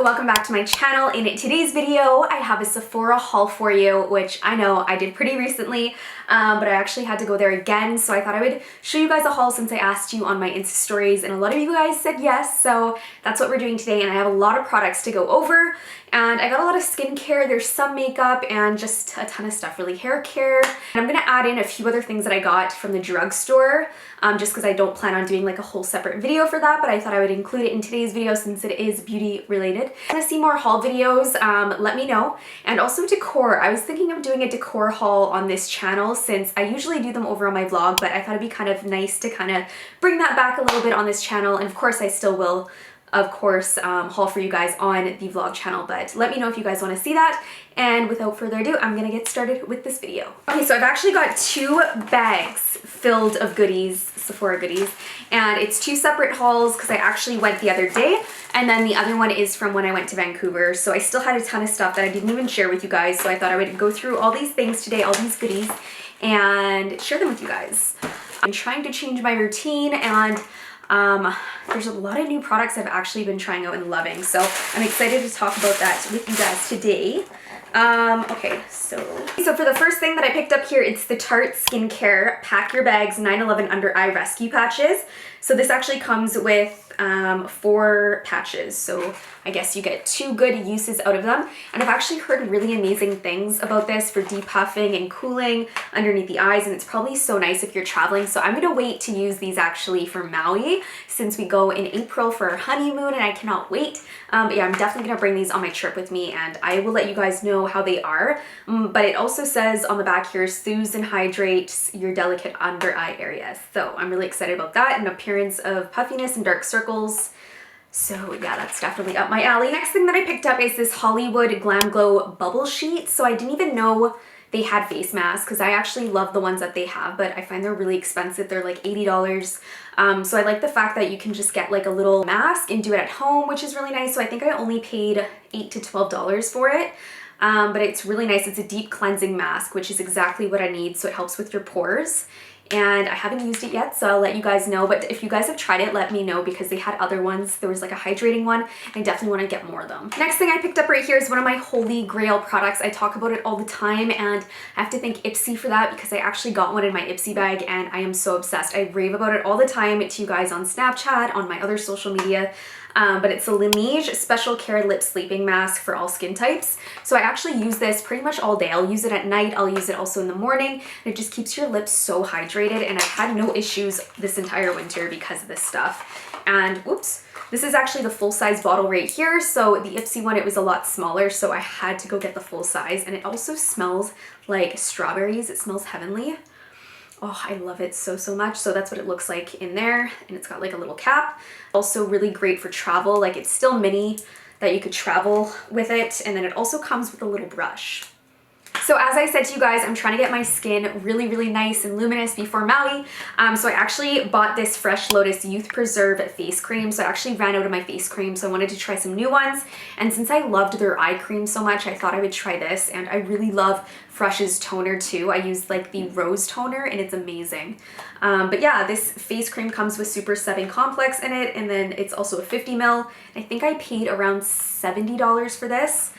Welcome back to my channel. In today's video, I have a Sephora haul for you, which I know I did pretty recently, but I actually had to go there again, so I thought I would show you guys a haul since I asked you on my Insta stories, and a lot of you guys said yes, so that's what we're doing today, and I have a lot of products to go over, and I got a lot of skincare, there's some makeup, and just a ton of stuff, really hair care. And I'm gonna add in a few other things that I got from the drugstore, just because I don't plan on doing like a whole separate video for that, but I thought I would include it in today's video since it is beauty related. If you want to see more haul videos, let me know. And also decor. I was thinking of doing a decor haul on this channel since I usually do them over on my vlog, but I thought it'd be kind of nice to kind of bring that back a little bit on this channel. And of course, I still will, of course, haul for you guys on the vlog channel, but let me know if you guys want to see that. And without further ado, I'm gonna get started with this video. Okay, so I've actually got 2 bags filled of goodies, Sephora goodies, and it's 2 separate hauls because I actually went the other day, and then the other one is from when I went to Vancouver. So I still had a ton of stuff that I didn't even share with you guys, so I thought I would go through all these things today, all these goodies, and share them with you guys. I'm trying to change my routine, and there's a lot of new products I've actually been trying out and loving, so I'm excited to talk about that with you guys today. Okay, so for the first thing that I picked up here, it's the Tarte Skincare Pack Your Bags 9/11 Under Eye Rescue Patches. So this actually comes with 4 patches, so I guess you get 2 good uses out of them. And I've actually heard really amazing things about this for depuffing and cooling underneath the eyes, and it's probably so nice if you're traveling. So I'm gonna wait to use these actually for Maui since we go in April for our honeymoon, and I cannot wait. But yeah, I'm definitely gonna bring these on my trip with me, and I will let you guys know how they are. But it also says on the back here, soothes and hydrates your delicate under eye areas. So I'm really excited about that, and appearance of puffiness and dark circles. So yeah, that's definitely up my alley. Next thing that I picked up is this Hollywood Glam Glow Bubble Sheet. So I didn't even know they had face masks because I actually love the ones that they have, but I find they're really expensive. They're like $80. So I like the fact that you can just get like a little mask and do it at home, which is really nice. So I think I only paid $8 to $12 for it. But it's really nice. It's a deep cleansing mask, which is exactly what I need. So it helps with your pores. And I haven't used it yet, so I'll let you guys know. But if you guys have tried it, let me know because they had other ones. There was like a hydrating one. I definitely want to get more of them. Next thing I picked up right here is one of my holy grail products. I talk about it all the time, and I have to thank Ipsy for that because I actually got one in my Ipsy bag, and I am so obsessed. I rave about it all the time to you guys on Snapchat, on my other social media. But it's a LANEIGE Special Care Lip Sleeping Mask for all skin types. So I actually use this pretty much all day. I'll use it at night, I'll use it also in the morning, and it just keeps your lips so hydrated, and I've had no issues this entire winter because of this stuff. And whoops, this is actually the full-size bottle right here. So the Ipsy one, it was a lot smaller, so I had to go get the full size, and it also smells like strawberries. It smells heavenly. Oh, I love it so, so much. So that's what it looks like in there, and it's got like a little cap. Also really great for travel. Like it's still mini that you could travel with it, and then it also comes with a little brush. So as I said to you guys, I'm trying to get my skin really, really nice and luminous before Maui. So I actually bought this Fresh Lotus Youth Preserve face cream. So I actually ran out of my face cream, so I wanted to try some new ones. And since I loved their eye cream so much, I thought I would try this. And I really love Fresh's toner too. I used like the rose toner, and it's amazing. But yeah, this face cream comes with Super 7 Complex in it, and then it's also a 50 ml. I think I paid around $70 for this.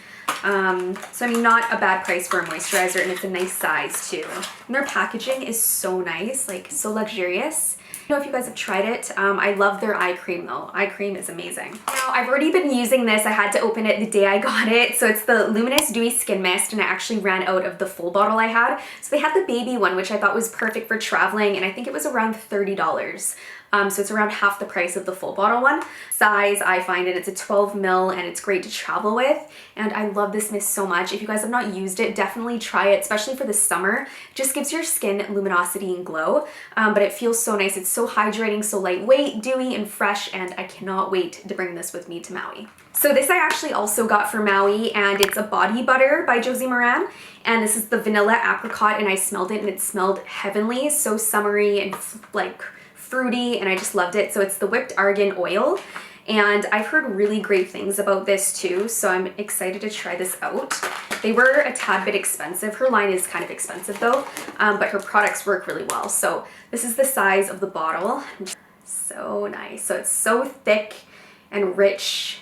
So I mean, not a bad price for a moisturizer, and it's a nice size too. And their packaging is so nice, like so luxurious. I don't know if you guys have tried it. I love their eye cream though. Eye cream is amazing. Now, I've already been using this. I had to open it the day I got it. So it's the Luminous Dewy Skin Mist, and I actually ran out of the full bottle I had. So they had the baby one, which I thought was perfect for traveling, and I think it was around $30. So it's around half the price of the full bottle one. Size, I find it, it's a 12 ml, and it's great to travel with. And I love this mist so much. If you guys have not used it, definitely try it, especially for the summer. It just gives your skin luminosity and glow, but it feels so nice. It's so hydrating, so lightweight, dewy, and fresh, and I cannot wait to bring this with me to Maui. So this I actually also got for Maui, and it's a body butter by JOSIE MARAN, and this is the vanilla apricot, and I smelled it, and it smelled heavenly, so summery and like fruity, and I just loved it. So it's the whipped argan oil, and I've heard really great things about this too, so I'm excited to try this out. They were a tad bit expensive. Her line is kind of expensive though, but her products work really well. So this is the size of the bottle. So nice. So it's so thick and rich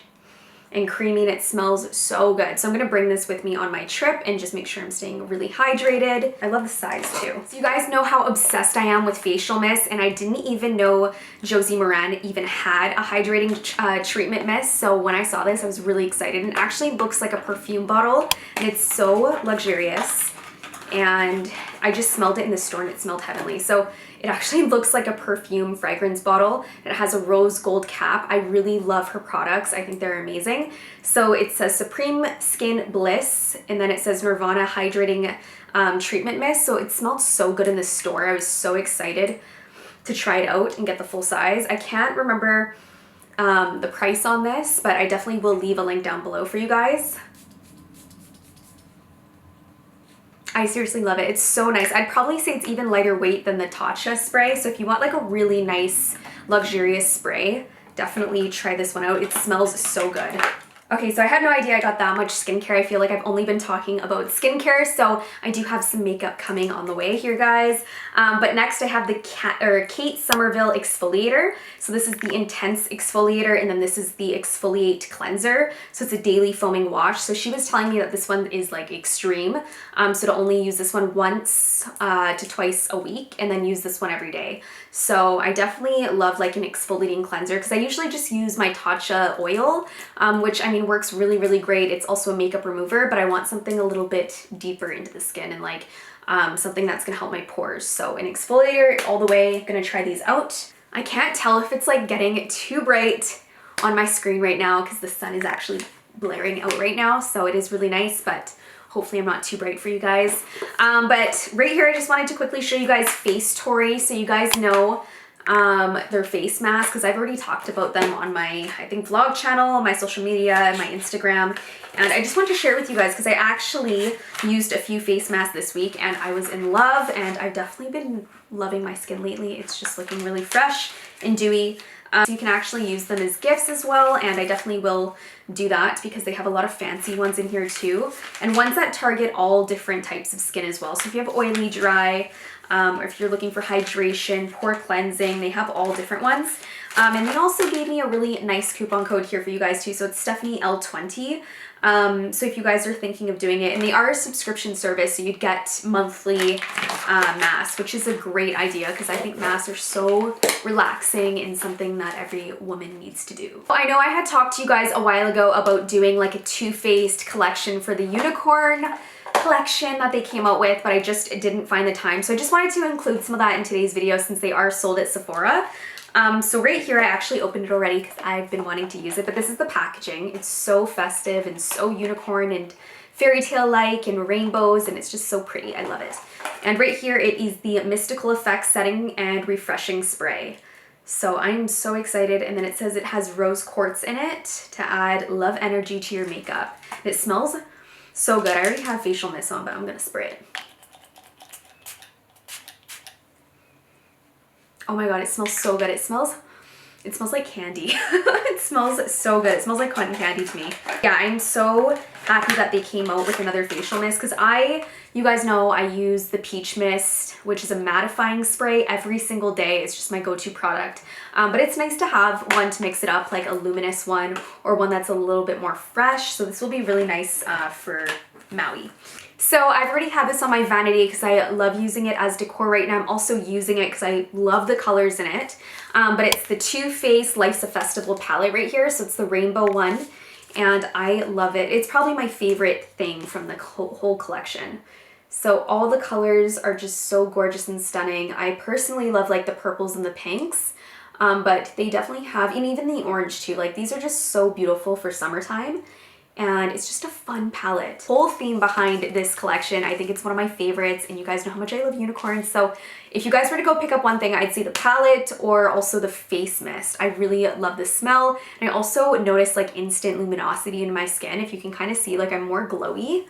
and creamy, and it smells so good. So I'm gonna bring this with me on my trip and just make sure I'm staying really hydrated. I love the size too. So you guys know how obsessed I am with facial mist, and I didn't even know Josie MARAN even had a hydrating treatment mist. So when I saw this, I was really excited. And it actually looks like a perfume bottle, and it's so luxurious. And I just smelled it in the store and it smelled heavenly. So it actually looks like a perfume fragrance bottle. It has a rose gold cap. I really love her products. I think they're amazing. So it says Supreme Skin Bliss, and then it says NIRVANA Hydrating Treatment Mist. So it smelled so good in the store. I was so excited to try it out and get the full size. I can't remember the price on this, but I definitely will leave a link down below for you guys. I seriously love it. It's so nice. I'd probably say it's even lighter weight than the TATCHA spray. So if you want like a really nice, luxurious spray, definitely try this one out. It smells so good. Okay, so I had no idea I got that much skincare. I feel like I've only been talking about skincare, so I do have some makeup coming on the way here, guys. But next I have the Kate Somerville Exfoliator. So this is the Intense Exfoliator, and then this is the Exfoliate Cleanser. So it's a daily foaming wash. So she was telling me that this one is like extreme. So to only use this one once to twice a week, and then use this one every day. So I definitely love like an exfoliating cleanser, because I usually just use my TATCHA oil, which I mean works really, really great. It's also a makeup remover, but I want something a little bit deeper into the skin and like something that's gonna help my pores. So an exfoliator all the way. Gonna try these out. I can't tell if it's like getting too bright on my screen right now because the sun is actually blaring out right now, so it is really nice, but hopefully I'm not too bright for you guys. But right here I just wanted to quickly show you guys FACETORY, so you guys know their face masks, because I've already talked about them on my, I think, vlog channel, my social media, my Instagram, and I just wanted to share it with you guys because I actually used a few face masks this week and I was in love, and I've definitely been loving my skin lately. It's just looking really fresh and dewy. So you can actually use them as gifts as well, and I definitely will do that because they have a lot of fancy ones in here too, and ones that target all different types of skin as well. So if you have oily, dry, or if you're looking for hydration, pore cleansing, they have all different ones. And they also gave me a really nice coupon code here for you guys too. So it's STEPHANIEL20. So if you guys are thinking of doing it, and they are a subscription service, so you'd get monthly masks, which is a great idea because I think masks are so relaxing and something that every woman needs to do. I know I had talked to you guys a while ago about doing like a Too Faced collection for the unicorn collection that they came out with, but I just didn't find the time. So I just wanted to include some of that in today's video since they are sold at Sephora. So right here, I actually opened it already because I've been wanting to use it, but this is the packaging. It's so festive and so unicorn and fairy tale-like and rainbows, and it's just so pretty. I love it. And right here, it is the Mystical Effects Setting and Refreshing Spray. So I'm so excited. And then it says it has rose quartz in it to add love energy to your makeup. And it smells so good. I already have facial mist on, but I'm gonna spray it. Oh my god, it smells so good. It smells like candy. It smells so good. It smells like cotton candy to me. Yeah, I'm so happy that they came out with another facial mist because you guys know I use the Peach Mist, which is a mattifying spray, every single day. It's just my go-to product. But it's nice to have one to mix it up, like a luminous one or one that's a little bit more fresh. So this will be really nice for Maui. So I've already had this on my vanity because I love using it as decor right now. I'm also using it because I love the colors in it. But it's the Too Faced Life's a Festival palette right here. So it's the rainbow one, and I love it. It's probably my favorite thing from the whole collection. So all the colors are just so gorgeous and stunning. I personally love like the purples and the pinks, but they definitely have, and even the orange too. Like these are just so beautiful for summertime. And it's just a fun palette. Whole theme behind this collection, I think it's one of my favorites, and you guys know how much I love unicorns. So if you guys were to go pick up one thing, I'd say the palette or also the face mist. I really love the smell. And I also noticed like instant luminosity in my skin. If you can kind of see, like I'm more glowy.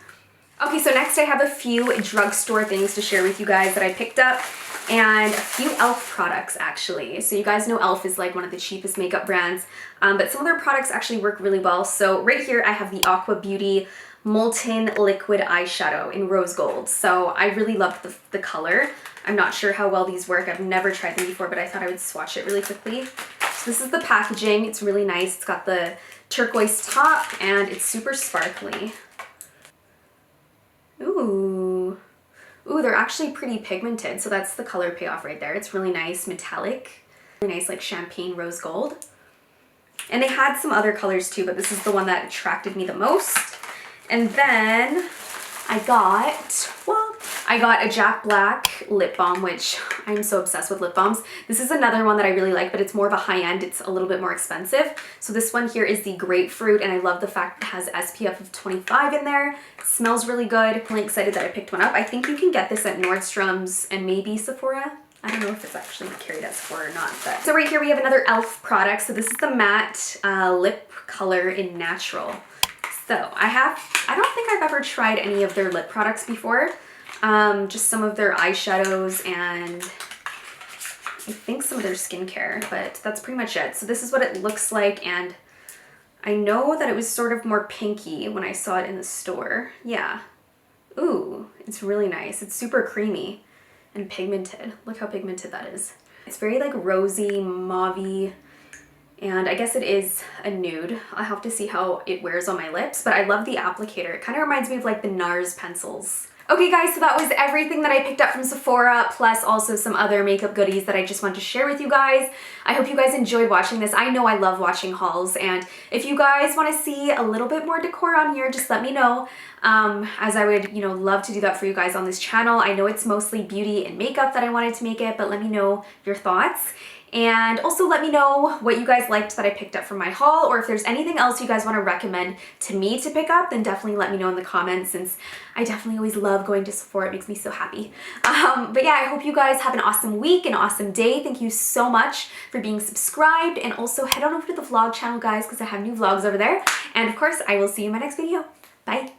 Okay, so next I have a few drugstore things to share with you guys that I picked up, and a few e.l.f. products actually. So you guys know e.l.f. is like one of the cheapest makeup brands, but some of their products actually work really well. So right here I have the AQUA Beauty Molten Liquid Eyeshadow in Rose Gold. So I really love the color. I'm not sure how well these work. I've never tried them before, but I thought I would swatch it really quickly. So this is the packaging. It's really nice. It's got the turquoise top and it's super sparkly. Ooh. Ooh, they're actually pretty pigmented. So that's the color payoff right there. It's really nice, metallic. Really nice, like champagne rose gold. And they had some other colors too, but this is the one that attracted me the most. And then I got a Jack Black lip balm, which I'm so obsessed with lip balms. This is another one that I really like, but it's more of a high end. It's a little bit more expensive. So this one here is the Grapefruit, and I love the fact it has SPF of 25 in there. It smells really good. I'm really excited that I picked one up. I think you can get this at Nordstrom's and maybe Sephora. I don't know if it's actually carried at Sephora or not. But. So right here we have another e.l.f. product. So this is the matte lip color in Natural. So I don't think I've ever tried any of their lip products before. Just some of their eyeshadows and I think some of their skincare, but that's pretty much it. So this is what it looks like, and I know that it was sort of more pinky when I saw it in the store. Yeah. Ooh, it's really nice. It's super creamy and pigmented. Look how pigmented that is. It's very like rosy, mauve-y, and I guess it is a nude. I'll have to see how it wears on my lips, but I love the applicator. It kind of reminds me of like the NARS pencils. Okay guys, so that was everything that I picked up from Sephora, plus also some other makeup goodies that I just want to share with you guys. I hope you guys enjoyed watching this. I know I love watching hauls, and if you guys want to see a little bit more decor on here, just let me know, as I would, you know, love to do that for you guys on this channel. I know it's mostly beauty and makeup that I wanted to make it, but let me know your thoughts. And also let me know what you guys liked that I picked up from my haul, or if there's anything else you guys want to recommend to me to pick up, then definitely let me know in the comments, since I definitely always love going to Sephora. It makes me so happy. But yeah, I hope you guys have an awesome week, an awesome day. Thank you so much for being subscribed, and also head on over to the vlog channel, guys, because I have new vlogs over there. And of course, I will see you in my next video. Bye.